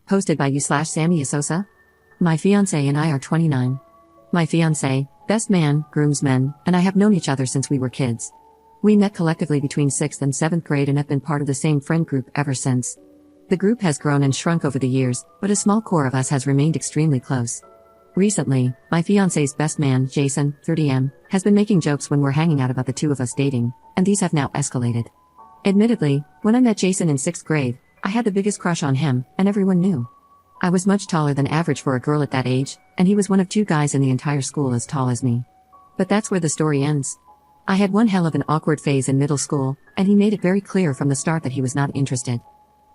Posted by you/Sammy Asosa. My fiance and I are 29. My fiance, best man, groomsmen, and I have known each other since we were kids. We met collectively between 6th and 7th grade and have been part of the same friend group ever since. The group has grown and shrunk over the years, but a small core of us has remained extremely close. Recently, my fiance's best man, Jason, 30M, has been making jokes when we're hanging out about the two of us dating, and these have now escalated. Admittedly, when I met Jason in 6th grade, I had the biggest crush on him, and everyone knew. I was much taller than average for a girl at that age, and he was one of 2 guys in the entire school as tall as me. But that's where the story ends. I had one hell of an awkward phase in middle school, and he made it very clear from the start that he was not interested.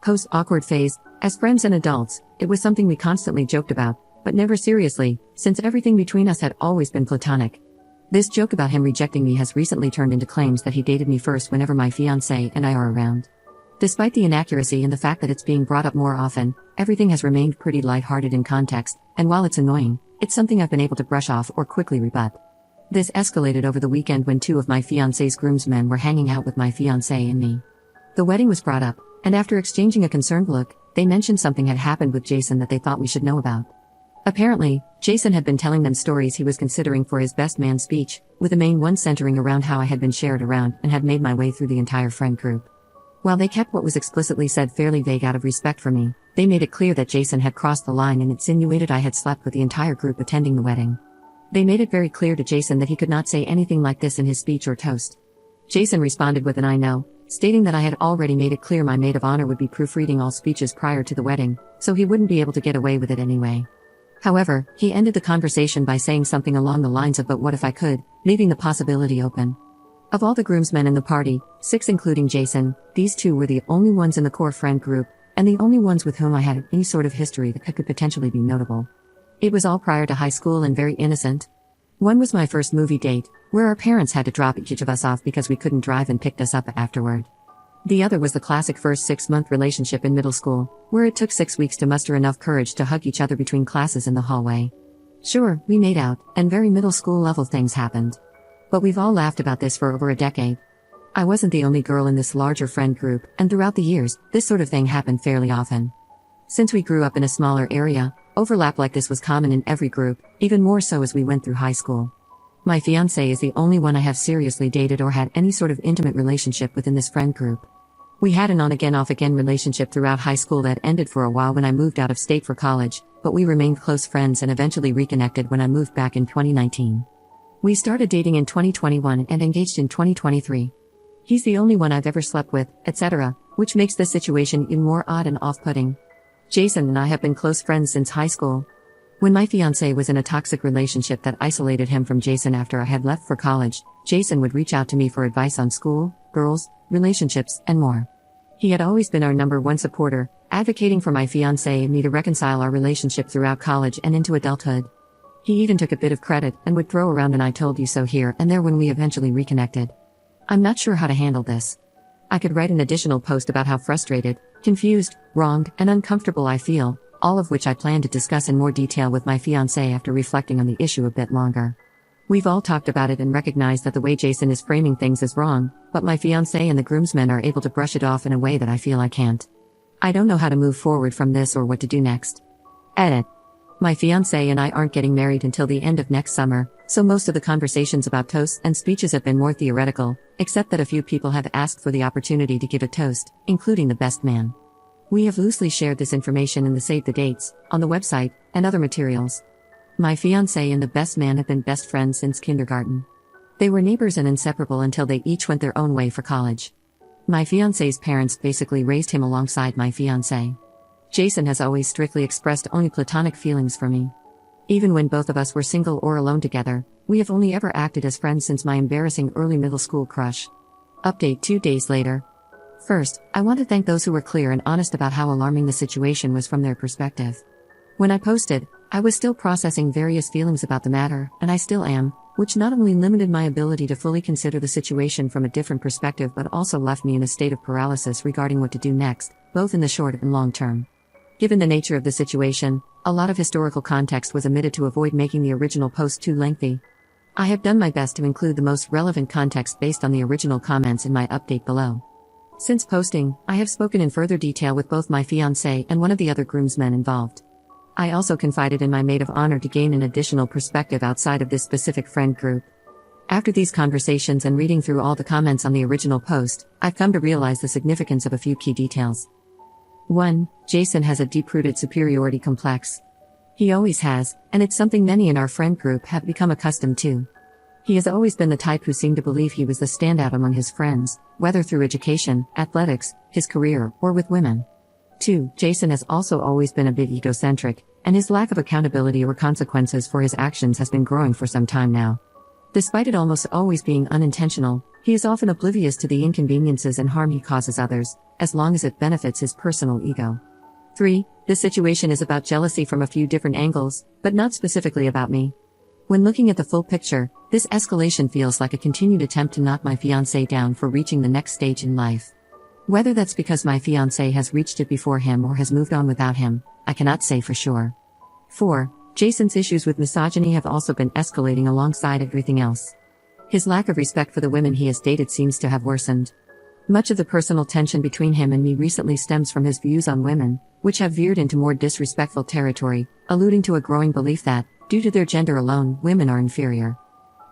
Post-awkward phase, as friends and adults, it was something we constantly joked about, but never seriously, since everything between us had always been platonic. This joke about him rejecting me has recently turned into claims that he dated me first whenever my fiancé and I are around. Despite the inaccuracy and the fact that it's being brought up more often, everything has remained pretty lighthearted in context, and while it's annoying, it's something I've been able to brush off or quickly rebut. This escalated over the weekend when 2 of my fiancé's groomsmen were hanging out with my fiancé and me. The wedding was brought up, and after exchanging a concerned look, they mentioned something had happened with Jason that they thought we should know about. Apparently, Jason had been telling them stories he was considering for his best man speech, with the main one centering around how I had been shared around and had made my way through the entire friend group. While they kept what was explicitly said fairly vague out of respect for me, they made it clear that Jason had crossed the line and insinuated I had slept with the entire group attending the wedding. They made it very clear to Jason that he could not say anything like this in his speech or toast. Jason responded with an "I know," stating that I had already made it clear my maid of honor would be proofreading all speeches prior to the wedding, so he wouldn't be able to get away with it anyway. However, he ended the conversation by saying something along the lines of "but what if I could," leaving the possibility open. Of all the groomsmen in the party, 6 including Jason, these 2 were the only ones in the core friend group, and the only ones with whom I had any sort of history that could potentially be notable. It was all prior to high school and very innocent. One was my first movie date, where our parents had to drop each of us off because we couldn't drive and picked us up afterward. The other was the classic first 6-month relationship in middle school, where it took 6 weeks to muster enough courage to hug each other between classes in the hallway. Sure, we made out, and very middle school level things happened. But we've all laughed about this for over a decade. I wasn't the only girl in this larger friend group, and throughout the years, this sort of thing happened fairly often. Since we grew up in a smaller area, overlap like this was common in every group, even more so as we went through high school. My fiancé is the only one I have seriously dated or had any sort of intimate relationship within this friend group. We had an on-again off-again relationship throughout high school that ended for a while when I moved out of state for college, but we remained close friends and eventually reconnected when I moved back in 2019. We started dating in 2021 and engaged in 2023. He's the only one I've ever slept with, etc., which makes this situation even more odd and off-putting. Jason and I have been close friends since high school. When my fiancé was in a toxic relationship that isolated him from Jason after I had left for college, Jason would reach out to me for advice on school, girls, relationships, and more. He had always been our #1 supporter, advocating for my fiancé and me to reconcile our relationship throughout college and into adulthood. He even took a bit of credit and would throw around an "I told you so" here and there when we eventually reconnected. I'm not sure how to handle this. I could write an additional post about how frustrated, confused, wronged, and uncomfortable I feel, all of which I plan to discuss in more detail with my fiancé after reflecting on the issue a bit longer. We've all talked about it and recognized that the way Jason is framing things is wrong, but my fiancé and the groomsmen are able to brush it off in a way that I feel I can't. I don't know how to move forward from this or what to do next. Edit. My fiancé and I aren't getting married until the end of next summer, so most of the conversations about toasts and speeches have been more theoretical, except that a few people have asked for the opportunity to give a toast, including the best man. We have loosely shared this information in the Save the Dates, on the website, and other materials. My fiancé and the best man have been best friends since kindergarten. They were neighbors and inseparable until they each went their own way for college. My fiancé's parents basically raised him alongside my fiancé. Jason has always strictly expressed only platonic feelings for me. Even when both of us were single or alone together, we have only ever acted as friends since my embarrassing early middle school crush. Update 2 days later. First, I want to thank those who were clear and honest about how alarming the situation was from their perspective. When I posted, I was still processing various feelings about the matter, and I still am, which not only limited my ability to fully consider the situation from a different perspective but also left me in a state of paralysis regarding what to do next, both in the short and long term. Given the nature of the situation, a lot of historical context was omitted to avoid making the original post too lengthy. I have done my best to include the most relevant context based on the original comments in my update below. Since posting, I have spoken in further detail with both my fiancé and one of the other groomsmen involved. I also confided in my maid of honor to gain an additional perspective outside of this specific friend group. After these conversations and reading through all the comments on the original post, I've come to realize the significance of a few key details. 1. Jason has a deep-rooted superiority complex. He always has, and it's something many in our friend group have become accustomed to. He has always been the type who seemed to believe he was the standout among his friends, whether through education, athletics, his career, or with women. 2. Jason has also always been a bit egocentric, and his lack of accountability or consequences for his actions has been growing for some time now. Despite it almost always being unintentional, he is often oblivious to the inconveniences and harm he causes others, as long as it benefits his personal ego. 3. This situation is about jealousy from a few different angles, but not specifically about me. When looking at the full picture, this escalation feels like a continued attempt to knock my fiancé down for reaching the next stage in life. Whether that's because my fiancé has reached it before him or has moved on without him, I cannot say for sure. 4. Jason's issues with misogyny have also been escalating alongside everything else. His lack of respect for the women he has dated seems to have worsened. Much of the personal tension between him and me recently stems from his views on women, which have veered into more disrespectful territory, alluding to a growing belief that, due to their gender alone, women are inferior.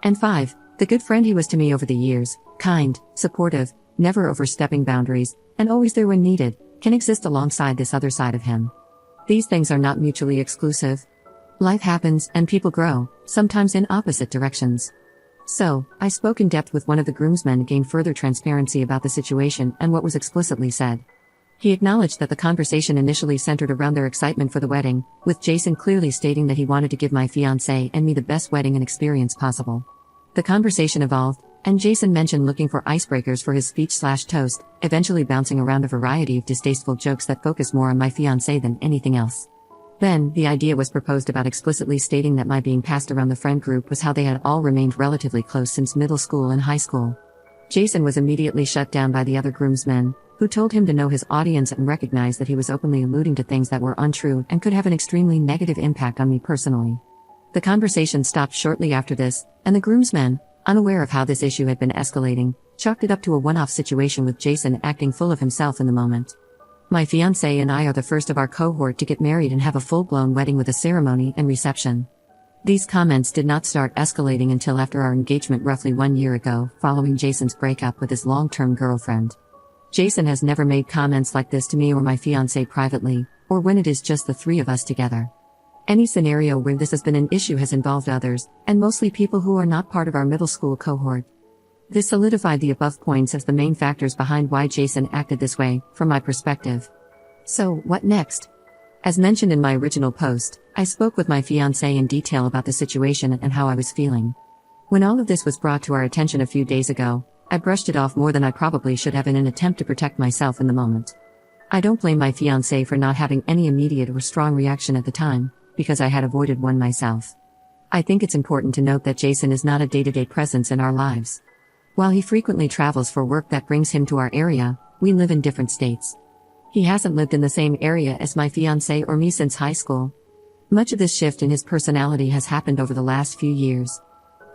And 5. The good friend he was to me over the years, kind, supportive, never overstepping boundaries, and always there when needed, can exist alongside this other side of him. These things are not mutually exclusive. Life happens and people grow, sometimes in opposite directions. So, I spoke in depth with one of the groomsmen to gain further transparency about the situation and what was explicitly said. He acknowledged that the conversation initially centered around their excitement for the wedding, with Jason clearly stating that he wanted to give my fiancé and me the best wedding and experience possible. The conversation evolved, and Jason mentioned looking for icebreakers for his speech/toast, eventually bouncing around a variety of distasteful jokes that focus more on my fiancé than anything else. Then, the idea was proposed about explicitly stating that my being passed around the friend group was how they had all remained relatively close since middle school and high school. Jason was immediately shut down by the other groomsmen, who told him to know his audience and recognize that he was openly alluding to things that were untrue and could have an extremely negative impact on me personally. The conversation stopped shortly after this, and the groomsmen, unaware of how this issue had been escalating, chalked it up to a one-off situation with Jason acting full of himself in the moment. My fiancé and I are the first of our cohort to get married and have a full-blown wedding with a ceremony and reception. These comments did not start escalating until after our engagement roughly 1 year ago, following Jason's breakup with his long-term girlfriend. Jason has never made comments like this to me or my fiancé privately, or when it is just the three of us together. Any scenario where this has been an issue has involved others, and mostly people who are not part of our middle school cohort. This solidified the above points as the main factors behind why Jason acted this way, from my perspective. So, what next? As mentioned in my original post, I spoke with my fiancé in detail about the situation and how I was feeling. When all of this was brought to our attention a few days ago, I brushed it off more than I probably should have in an attempt to protect myself in the moment. I don't blame my fiancé for not having any immediate or strong reaction at the time, because I had avoided one myself. I think it's important to note that Jason is not a day-to-day presence in our lives. While he frequently travels for work that brings him to our area, we live in different states. He hasn't lived in the same area as my fiancé or me since high school. Much of this shift in his personality has happened over the last few years.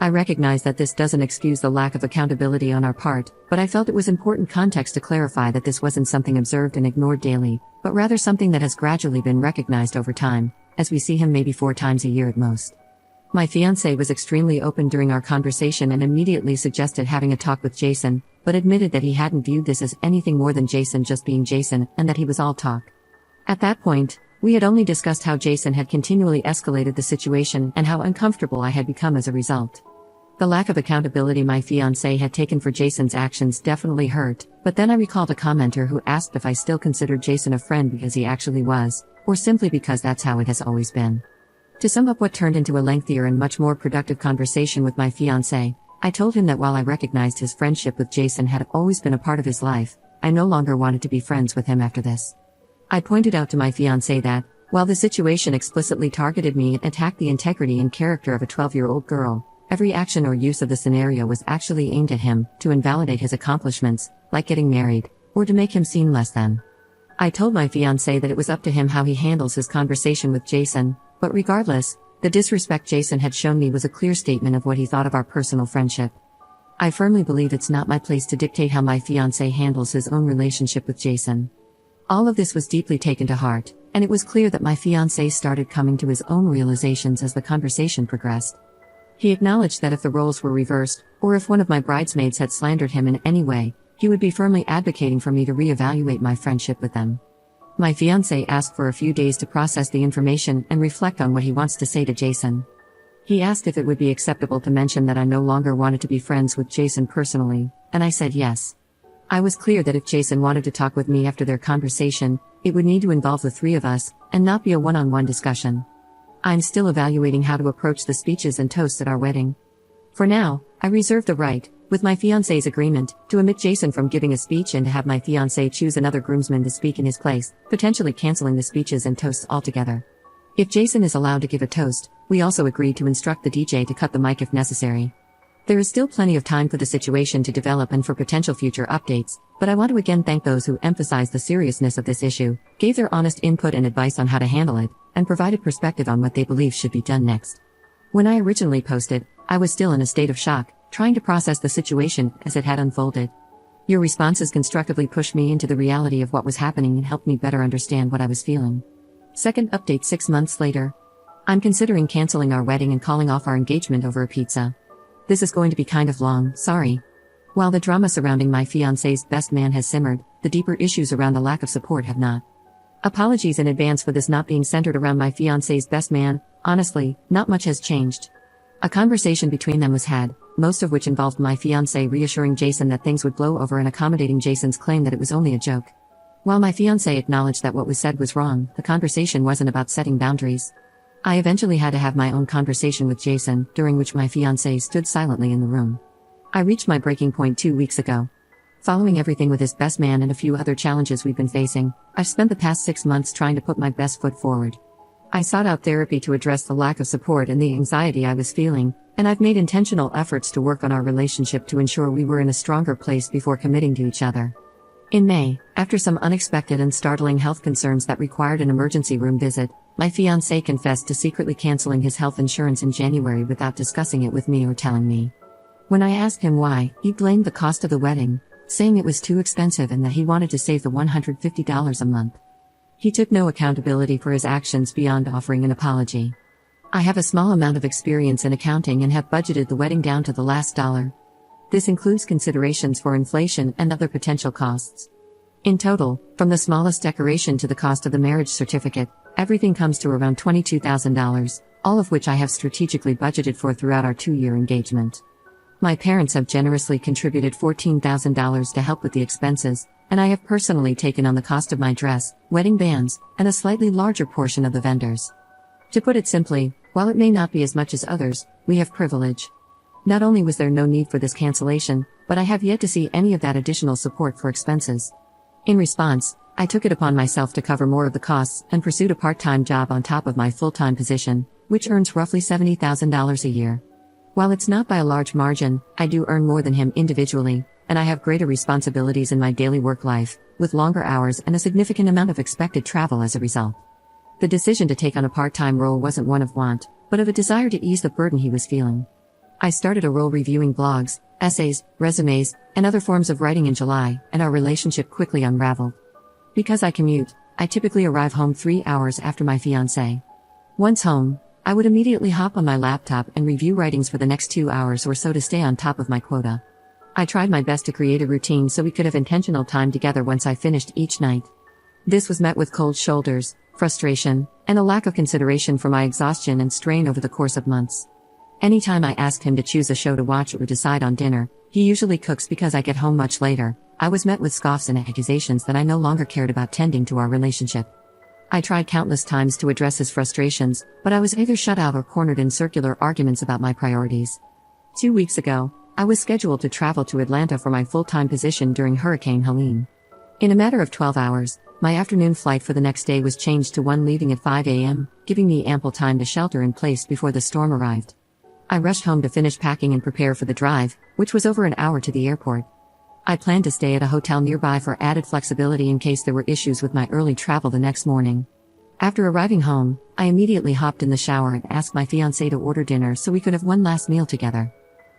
I recognize that this doesn't excuse the lack of accountability on our part, but I felt it was important context to clarify that this wasn't something observed and ignored daily, but rather something that has gradually been recognized over time, as we see him maybe 4 times a year at most. My fiancé was extremely open during our conversation and immediately suggested having a talk with Jason, but admitted that he hadn't viewed this as anything more than Jason just being Jason and that he was all talk. At that point, we had only discussed how Jason had continually escalated the situation and how uncomfortable I had become as a result. The lack of accountability my fiancé had taken for Jason's actions definitely hurt, but then I recalled a commenter who asked if I still considered Jason a friend because he actually was, or simply because that's how it has always been. To sum up what turned into a lengthier and much more productive conversation with my fiancé, I told him that while I recognized his friendship with Jason had always been a part of his life, I no longer wanted to be friends with him after this. I pointed out to my fiancé that, while the situation explicitly targeted me and attacked the integrity and character of a 12-year-old girl, every action or use of the scenario was actually aimed at him, to invalidate his accomplishments, like getting married, or to make him seem less than. I told my fiancé that it was up to him how he handles his conversation with Jason, but regardless, the disrespect Jason had shown me was a clear statement of what he thought of our personal friendship. I firmly believe it's not my place to dictate how my fiancé handles his own relationship with Jason. All of this was deeply taken to heart, and it was clear that my fiancé started coming to his own realizations as the conversation progressed. He acknowledged that if the roles were reversed, or if one of my bridesmaids had slandered him in any way, he would be firmly advocating for me to reevaluate my friendship with them. My fiancé asked for a few days to process the information and reflect on what he wants to say to Jason. He asked if it would be acceptable to mention that I no longer wanted to be friends with Jason personally, and I said yes. I was clear that if Jason wanted to talk with me after their conversation, it would need to involve the three of us, and not be a one-on-one discussion. I'm still evaluating how to approach the speeches and toasts at our wedding. For now, I reserve the right, with my fiancé's agreement, to omit Jason from giving a speech and to have my fiancé choose another groomsman to speak in his place, potentially canceling the speeches and toasts altogether. If Jason is allowed to give a toast, we also agreed to instruct the DJ to cut the mic if necessary. There is still plenty of time for the situation to develop and for potential future updates, but I want to again thank those who emphasized the seriousness of this issue, gave their honest input and advice on how to handle it, and provided perspective on what they believe should be done next. When I originally posted, I was still in a state of shock, trying to process the situation as it had unfolded. Your responses constructively pushed me into the reality of what was happening and helped me better understand what I was feeling. Second update 6 months later. I'm considering canceling our wedding and calling off our engagement over a pizza. This is going to be kind of long, sorry. While the drama surrounding my fiancé's best man has simmered, the deeper issues around the lack of support have not. Apologies in advance for this not being centered around my fiancé's best man. Honestly, not much has changed. A conversation between them was had, most of which involved my fiancé reassuring Jason that things would blow over and accommodating Jason's claim that it was only a joke. While my fiancé acknowledged that what was said was wrong, the conversation wasn't about setting boundaries. I eventually had to have my own conversation with Jason, during which my fiancé stood silently in the room. I reached my breaking point 2 weeks ago. Following everything with his best man and a few other challenges we've been facing, I've spent the past 6 months trying to put my best foot forward. I sought out therapy to address the lack of support and the anxiety I was feeling, and I've made intentional efforts to work on our relationship to ensure we were in a stronger place before committing to each other. In May, after some unexpected and startling health concerns that required an emergency room visit, my fiancé confessed to secretly canceling his health insurance in January without discussing it with me or telling me. When I asked him why, he blamed the cost of the wedding, saying it was too expensive and that he wanted to save the $150 a month. He took no accountability for his actions beyond offering an apology. I have a small amount of experience in accounting and have budgeted the wedding down to the last dollar. This includes considerations for inflation and other potential costs. In total, from the smallest decoration to the cost of the marriage certificate, everything comes to around $22,000, all of which I have strategically budgeted for throughout our 2-year engagement. My parents have generously contributed $14,000 to help with the expenses, and I have personally taken on the cost of my dress, wedding bands, and a slightly larger portion of the vendors. To put it simply, while it may not be as much as others, we have privilege. Not only was there no need for this cancellation, but I have yet to see any of that additional support for expenses. In response, I took it upon myself to cover more of the costs and pursued a part-time job on top of my full-time position, which earns roughly $70,000 a year. While it's not by a large margin, I do earn more than him individually, and I have greater responsibilities in my daily work life, with longer hours and a significant amount of expected travel as a result. The decision to take on a part-time role wasn't one of want, but of a desire to ease the burden he was feeling. I started a role reviewing blogs, essays, resumes, and other forms of writing in July, and our relationship quickly unraveled. Because I commute, I typically arrive home 3 hours after my fiancé. Once home, I would immediately hop on my laptop and review writings for the next 2 hours or so to stay on top of my quota. I tried my best to create a routine so we could have intentional time together once I finished each night. This was met with cold shoulders, frustration, and a lack of consideration for my exhaustion and strain over the course of months. Anytime I asked him to choose a show to watch or decide on dinner, he usually cooks because I get home much later. I was met with scoffs and accusations that I no longer cared about tending to our relationship. I tried countless times to address his frustrations, but I was either shut out or cornered in circular arguments about my priorities. 2 weeks ago, I was scheduled to travel to Atlanta for my full-time position during Hurricane Helene. In a matter of 12 hours, my afternoon flight for the next day was changed to one leaving at 5 a.m., giving me ample time to shelter in place before the storm arrived. I rushed home to finish packing and prepare for the drive, which was over an hour to the airport. I planned to stay at a hotel nearby for added flexibility in case there were issues with my early travel the next morning. After arriving home, I immediately hopped in the shower and asked my fiancé to order dinner so we could have one last meal together.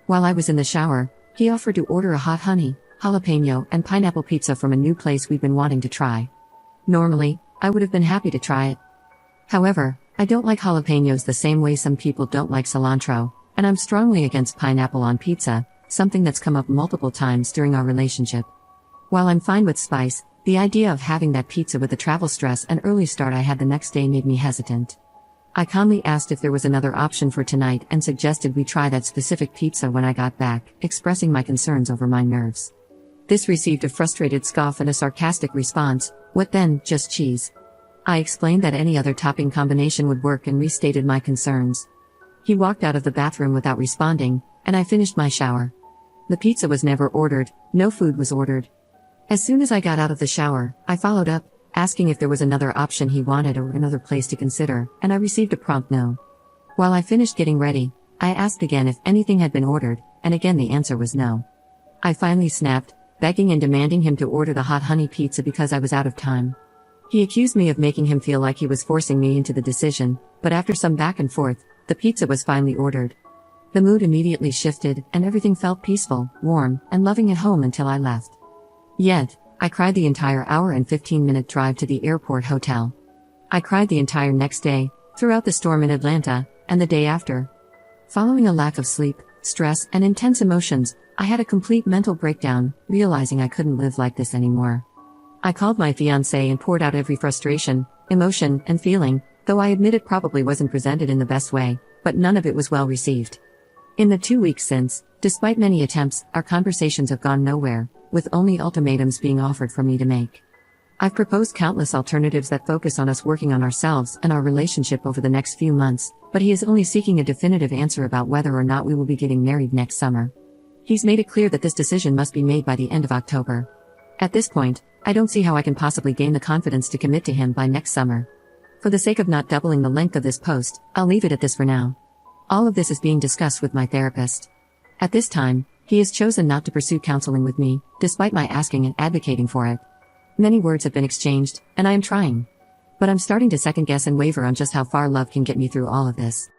While I was in the shower, He offered to order a hot honey, jalapeno, and pineapple pizza from a new place we'd been wanting to try. Normally, I would have been happy to try it. However, I don't like jalapenos the same way some people don't like cilantro, and I'm strongly against pineapple on pizza, something that's come up multiple times during our relationship. While I'm fine with spice, the idea of having that pizza with the travel stress and early start I had the next day made me hesitant. I calmly asked if there was another option for tonight and suggested we try that specific pizza when I got back, expressing my concerns over my nerves. This received a frustrated scoff and a sarcastic response, "What then, just cheese?" I explained that any other topping combination would work and restated my concerns. He walked out of the bathroom without responding, and I finished my shower. The pizza was never ordered, no food was ordered. As soon as I got out of the shower, I followed up, asking if there was another option he wanted or another place to consider, and I received a prompt no. While I finished getting ready, I asked again if anything had been ordered, and again the answer was no. I finally snapped, begging and demanding him to order the hot honey pizza because I was out of time. He accused me of making him feel like he was forcing me into the decision, but after some back and forth, the pizza was finally ordered. The mood immediately shifted, and everything felt peaceful, warm, and loving at home until I left. Yet, I cried the entire hour and 15-minute drive to the airport hotel. I cried the entire next day, throughout the storm in Atlanta, and the day after. Following a lack of sleep, stress, and intense emotions, I had a complete mental breakdown, realizing I couldn't live like this anymore. I called my fiancé and poured out every frustration, emotion, and feeling, though I admit it probably wasn't presented in the best way, but none of it was well received. In the 2 weeks since, despite many attempts, our conversations have gone nowhere, with only ultimatums being offered for me to make. I've proposed countless alternatives that focus on us working on ourselves and our relationship over the next few months, but he is only seeking a definitive answer about whether or not we will be getting married next summer. He's made it clear that this decision must be made by the end of October. At this point, I don't see how I can possibly gain the confidence to commit to him by next summer. For the sake of not doubling the length of this post, I'll leave it at this for now. All of this is being discussed with my therapist. At this time, he has chosen not to pursue counseling with me, despite my asking and advocating for it. Many words have been exchanged, and I am trying. But I'm starting to second guess and waver on just how far love can get me through all of this.